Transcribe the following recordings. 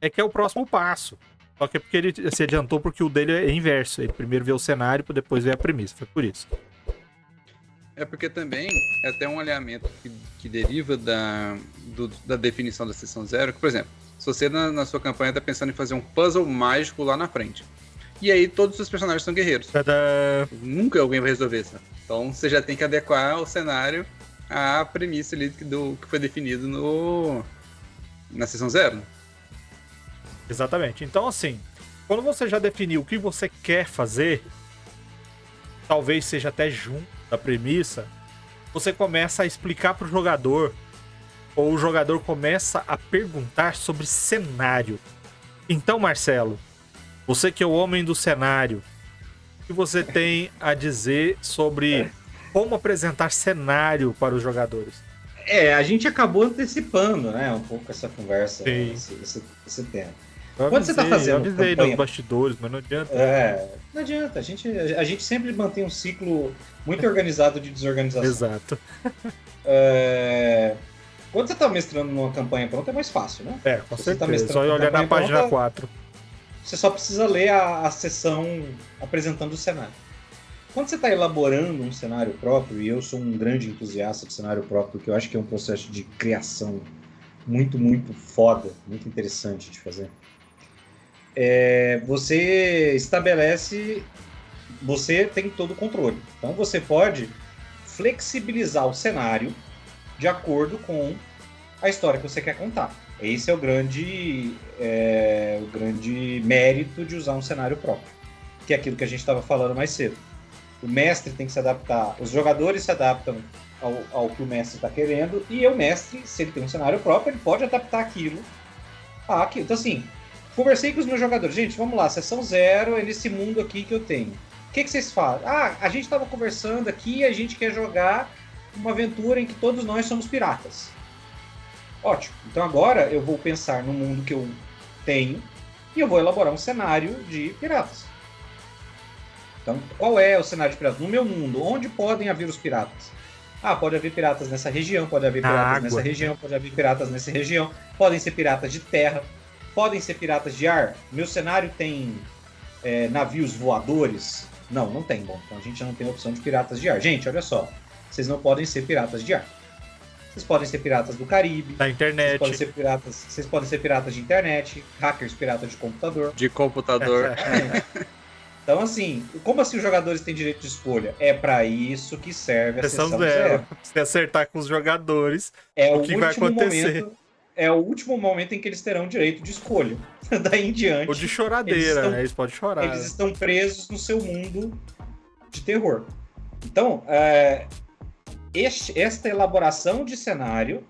É que é o próximo passo. Só que é porque ele se adiantou porque o dele é inverso. Ele primeiro vê o cenário, depois vê a premissa. Foi por isso. É porque também é até um alinhamento que deriva da definição da sessão zero. Que, por exemplo, se você na sua campanha está pensando em fazer um puzzle mágico lá na frente, e aí todos os personagens são guerreiros. Tadã! Nunca alguém vai resolver isso. Então você já tem que adequar o cenário à premissa ali do que foi definido na sessão zero. Exatamente. Então, assim, quando você já definiu o que você quer fazer, talvez seja até junto da premissa, você começa a explicar pro jogador, ou o jogador começa a perguntar sobre cenário. Então, Marcelo, você que é o homem do cenário, o que você tem a dizer sobre como apresentar cenário para os jogadores? A gente acabou antecipando, né, um pouco essa conversa, esse tema. Quando você tá fazendo eu avisei campanha... nos bastidores, mas não adianta. Não adianta. A gente sempre mantém um ciclo muito organizado de desorganização. Exato. Quando você tá mestrando numa campanha pronta, é mais fácil, né? Com Se você tá certeza. mestrando Só uma olhar na campanha página pronta, 4. Você só precisa ler a sessão apresentando o cenário. Quando você está elaborando um cenário próprio, e eu sou um grande entusiasta de cenário próprio, porque eu acho que é um processo de criação muito, muito foda, muito interessante de fazer. Você estabelece, você tem todo o controle. Então você pode flexibilizar o cenário de acordo com a história que você quer contar. Esse é o grande mérito de usar um cenário próprio, que é aquilo que a gente estava falando mais cedo. O mestre tem que se adaptar, os jogadores se adaptam ao que o mestre está querendo, e o mestre, se ele tem um cenário próprio, ele pode adaptar aquilo àquilo. Então, assim, conversei com os meus jogadores. Gente, vamos lá, sessão zero é nesse mundo aqui que eu tenho. O que vocês fazem? A gente estava conversando aqui e a gente quer jogar uma aventura em que todos nós somos piratas. Ótimo. Então agora eu vou pensar no mundo que eu tenho e eu vou elaborar um cenário de piratas. Então, qual é o cenário de piratas? No meu mundo, onde podem haver os piratas? Pode haver piratas nessa região, pode haver piratas nessa região, pode haver piratas nessa região, podem ser piratas de terra, podem ser piratas de ar. Meu cenário tem navios voadores? Não tem. Bom, então a gente não tem opção de piratas de ar. Gente, olha só, vocês não podem ser piratas de ar. Vocês podem ser piratas do Caribe. Da internet. Vocês podem ser piratas de internet, hackers piratas de computador. De computador. Então, assim, como assim os jogadores têm direito de escolha? É pra isso que serve a sessão zero. Se acertar com os jogadores, o que vai acontecer? É o último momento em que eles terão direito de escolha. Daí em diante. Ou de choradeira, né? Eles podem chorar. Eles estão presos no seu mundo de terror. Então, esta elaboração de cenário,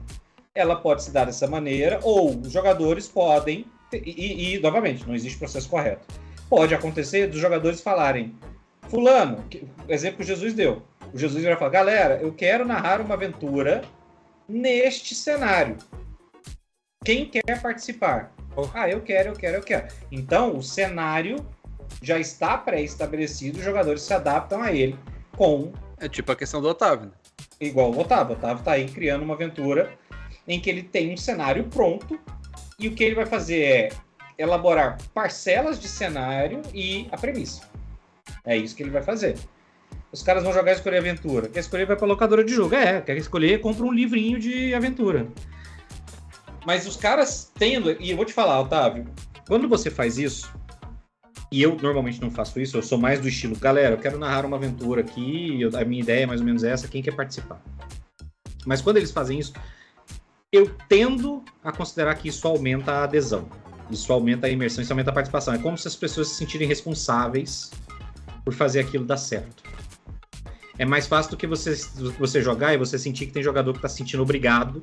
ela pode se dar dessa maneira, ou os jogadores podem, e novamente, não existe processo correto. Pode acontecer dos jogadores falarem, fulano, exemplo que o Jesus deu. O Jesus vai falar, galera, eu quero narrar uma aventura neste cenário. Quem quer participar? Eu quero. Então, o cenário já está pré-estabelecido, os jogadores se adaptam a ele com... É tipo a questão do Otávio, né? Igual o Otávio. O Otávio está aí criando uma aventura em que ele tem um cenário pronto e o que ele vai fazer é elaborar parcelas de cenário e a premissa. É isso que ele vai fazer. Os caras vão jogar e escolher aventura. Quer escolher, vai pra locadora de jogo. Quer escolher, compra um livrinho de aventura. Mas os caras tendo... E eu vou te falar, Otávio, quando você faz isso, e eu normalmente não faço isso, eu sou mais do estilo, galera, eu quero narrar uma aventura aqui, a minha ideia é mais ou menos essa, quem quer participar? Mas quando eles fazem isso, eu tendo a considerar que isso aumenta a adesão. Isso aumenta a imersão, isso aumenta a participação. É como se as pessoas se sentirem responsáveis por fazer aquilo dar certo. É mais fácil do que você jogar e você sentir que tem jogador que está se sentindo obrigado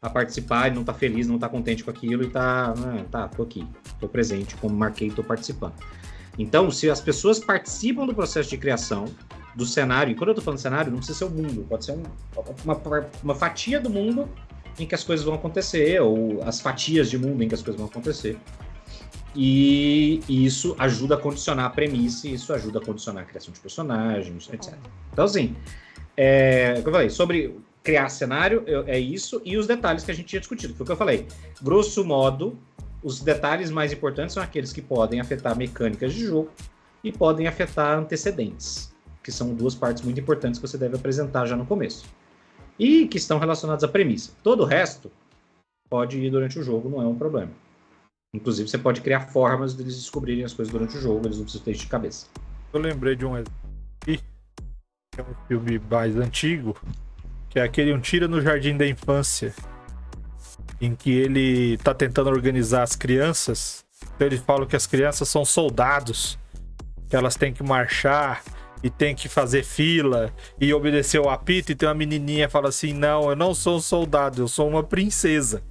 a participar e não tá feliz, não tá contente com aquilo e tô aqui, tô presente, como marquei, tô participando. Então, se as pessoas participam do processo de criação, do cenário, e quando eu tô falando cenário, não precisa ser o mundo, pode ser uma fatia do mundo em que as coisas vão acontecer, ou as fatias de mundo em que as coisas vão acontecer. E isso ajuda a condicionar a premissa, e isso ajuda a condicionar a criação de personagens, etc. Então, assim, como eu falei, sobre criar cenário, é isso, e os detalhes que a gente tinha discutido. Foi o que eu falei. Grosso modo, Os detalhes mais importantes são aqueles que podem afetar mecânicas de jogo e podem afetar antecedentes, que são duas partes muito importantes que você deve apresentar já no começo. E que estão relacionados à premissa. Todo o resto pode ir durante o jogo, não é um problema. Inclusive, você pode criar formas deles descobrirem as coisas durante o jogo, eles não precisam ter isso de cabeça. Eu lembrei de um exemplo aqui, que é um filme mais antigo, que é aquele Um Tira no Jardim da Infância, em que ele tá tentando organizar as crianças. Então ele fala que as crianças são soldados, que elas têm que marchar e tem que fazer fila e obedecer o apito, e tem uma menininha que fala assim: não, eu não sou um soldado, eu sou uma princesa.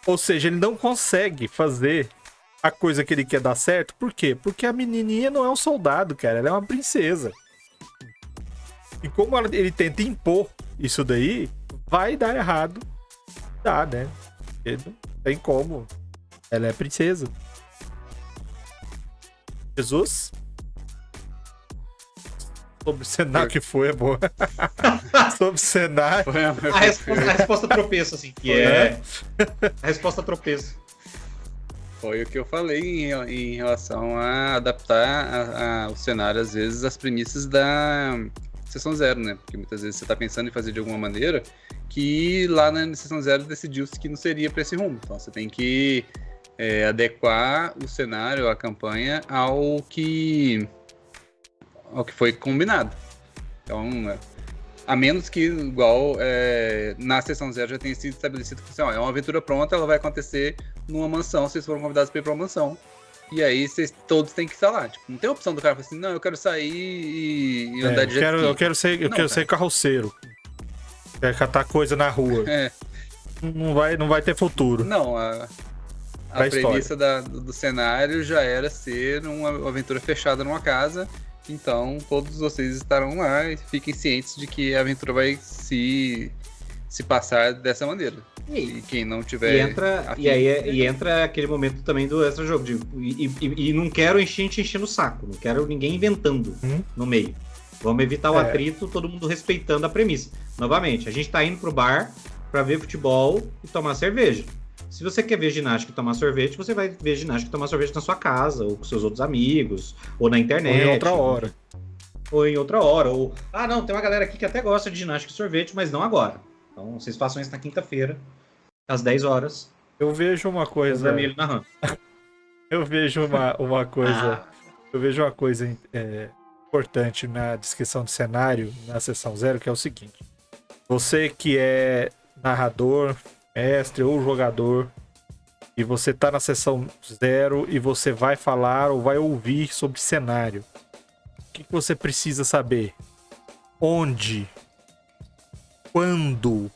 Ou seja, ele não consegue fazer a coisa que ele quer dar certo. Por quê? Porque a menininha não é um soldado, cara, ela é uma princesa. E como ele tenta impor isso daí, vai dar errado. Dá, né? Porque não tem como. Ela é princesa. Jesus? Sobre o cenário que foi, é boa. Sobre o cenário. A resposta tropeço, assim, que é. A resposta tropeço. Foi o que eu falei em relação a adaptar o cenário, às vezes, às premissas da Sessão Zero, né? Porque muitas vezes você tá pensando em fazer de alguma maneira que lá na Sessão Zero decidiu-se que não seria para esse rumo. Então você tem que adequar o cenário, a campanha, ao que foi combinado. Então, a menos que, igual na Sessão Zero já tenha sido estabelecido que assim, é uma aventura pronta, ela vai acontecer numa mansão, vocês foram convidados para ir para uma mansão. E aí vocês todos têm que estar lá. Tipo, não tem opção do cara falar assim: não, eu quero sair e andar de jet ski. Eu quero ser carroceiro. Quero catar coisa na rua. Não vai ter futuro. Não, a premissa do cenário já era ser uma aventura fechada numa casa. Então, todos vocês estarão lá e fiquem cientes de que a aventura vai se passar dessa maneira. E quem não tiver... E entra aquele momento também do extra jogo. E não quero gente enchendo o saco. Não quero ninguém inventando no meio. Vamos evitar o atrito, todo mundo respeitando a premissa. Novamente, a gente tá indo pro bar pra ver futebol e tomar cerveja. Se você quer ver ginástica e tomar sorvete, você vai ver ginástica e tomar sorvete na sua casa, ou com seus outros amigos, ou na internet. Ou em outra hora. Ou, não, tem uma galera aqui que até gosta de ginástica e sorvete, mas não agora. Então, vocês façam isso na quinta-feira, às 10 horas. Eu vejo uma coisa... Vermelho narrando. Eu vejo uma coisa... Eu vejo uma coisa importante na descrição do cenário, na Sessão Zero, que é o seguinte. Você que é narrador, mestre ou jogador, e você tá na Sessão Zero e você vai falar ou vai ouvir sobre cenário. O que você precisa saber? Onde? Quando?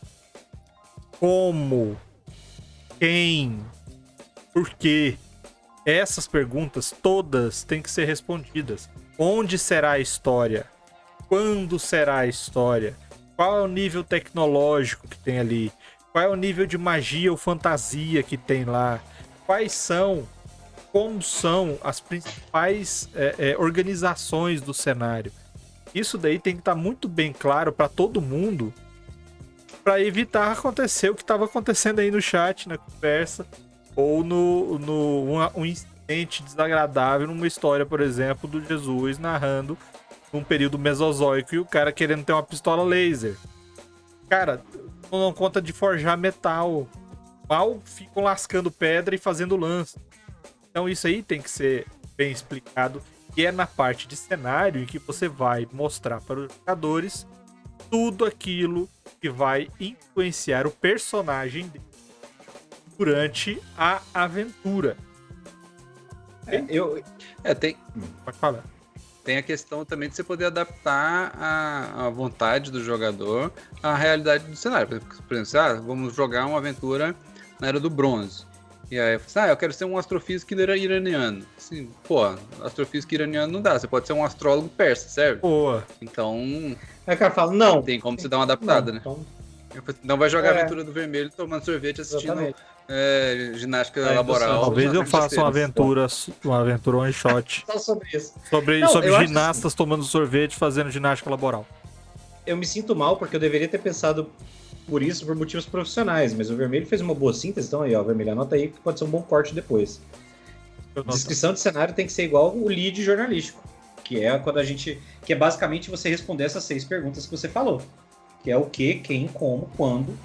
Como? Quem? Por quê? Essas perguntas todas têm que ser respondidas. Onde será a história? Quando será a história? Qual é o nível tecnológico que tem ali? Qual é o nível de magia ou fantasia que tem lá? Como são as principais organizações do cenário? Isso daí tem que estar muito bem claro para todo mundo, para evitar acontecer o que estava acontecendo aí no chat, na conversa, ou um incidente desagradável numa história, por exemplo, do Jesus narrando um período mesozoico e o cara querendo ter uma pistola laser. Cara, não conta de forjar metal. Mal ficam lascando pedra e fazendo lance. Então isso aí tem que ser bem explicado. E é na parte de cenário em que você vai mostrar para os jogadores tudo aquilo que vai influenciar o personagem dele durante a aventura. Pode falar. Tem a questão também de você poder adaptar a vontade do jogador à realidade do cenário. Por exemplo, vamos jogar uma aventura na Era do Bronze. E aí, eu quero ser um astrofísico iraniano. Assim, astrofísico iraniano não dá. Você pode ser um astrólogo persa, certo? Então... Aí o cara fala, não. Tem como você dar uma adaptada, né? Então vai jogar a aventura do vermelho tomando sorvete, assistindo ginástica laboral. Talvez eu faça uma aventura one shot. Só sobre isso. Sobre ginastas tomando sorvete fazendo ginástica laboral. Eu me sinto mal porque eu deveria ter pensado por isso, por motivos profissionais, mas o vermelho fez uma boa síntese, então aí, ó, vermelho, anota aí que pode ser um bom corte depois. Descrição de cenário tem que ser igual o lead jornalístico, que é quando que é basicamente você responder essas 6 perguntas que você falou, que é o que, quem, como, quando,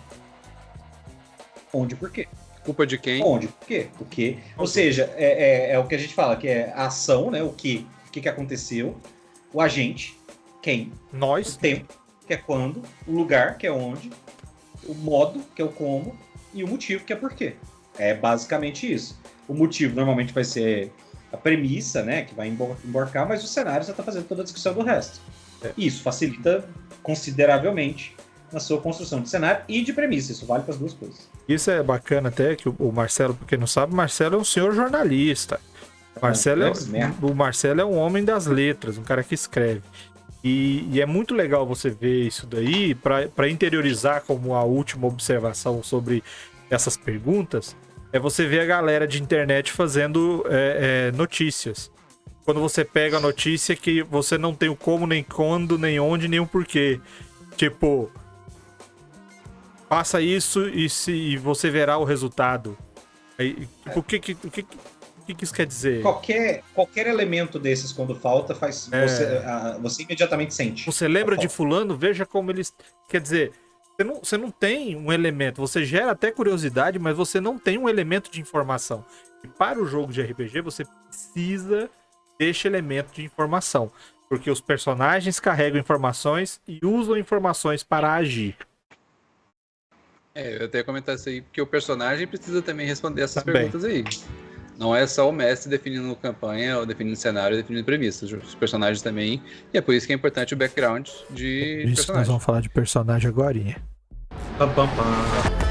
onde, por quê. Culpa de quem? Onde, por quê, o quê. Ou seja, é o que a gente fala, que é a ação, né, o que aconteceu, o agente, quem, Nós. o tempo, que é quando, o lugar, que é onde, o modo, que é o como, e o motivo, que é por quê. É basicamente isso. O motivo normalmente vai ser a premissa, né, que vai embarcar, mas o cenário você está fazendo toda a discussão do resto. Isso facilita consideravelmente na sua construção de cenário e de premissa. Isso vale para as duas coisas. Isso é bacana até, que o Marcelo, pra quem não sabe, o Marcelo é um senhor jornalista. O Marcelo é um homem das letras, um cara que escreve. E é muito legal você ver isso daí, para interiorizar como a última observação sobre essas perguntas, é você ver a galera de internet fazendo notícias. Quando você pega a notícia que você não tem o como, nem quando, nem onde, nem o porquê. Tipo, faça isso e você verá o resultado. Tipo, o que isso quer dizer? Qualquer elemento desses, quando falta, faz você imediatamente sente. Você lembra de fulano? Veja como eles... Quer dizer, você não tem um elemento. Você gera até curiosidade, mas você não tem um elemento de informação. E para o jogo de RPG, você precisa deste elemento de informação. Porque os personagens carregam informações e usam informações para agir. Eu até ia comentar isso aí, porque o personagem precisa também responder essas perguntas aí. Não é só o mestre definindo campanha, ou definindo cenário, ou definindo premissas. Os personagens também. E é por isso que é importante o background de personagem. Nós vamos falar de personagem agorinha. Pam, pam, pam.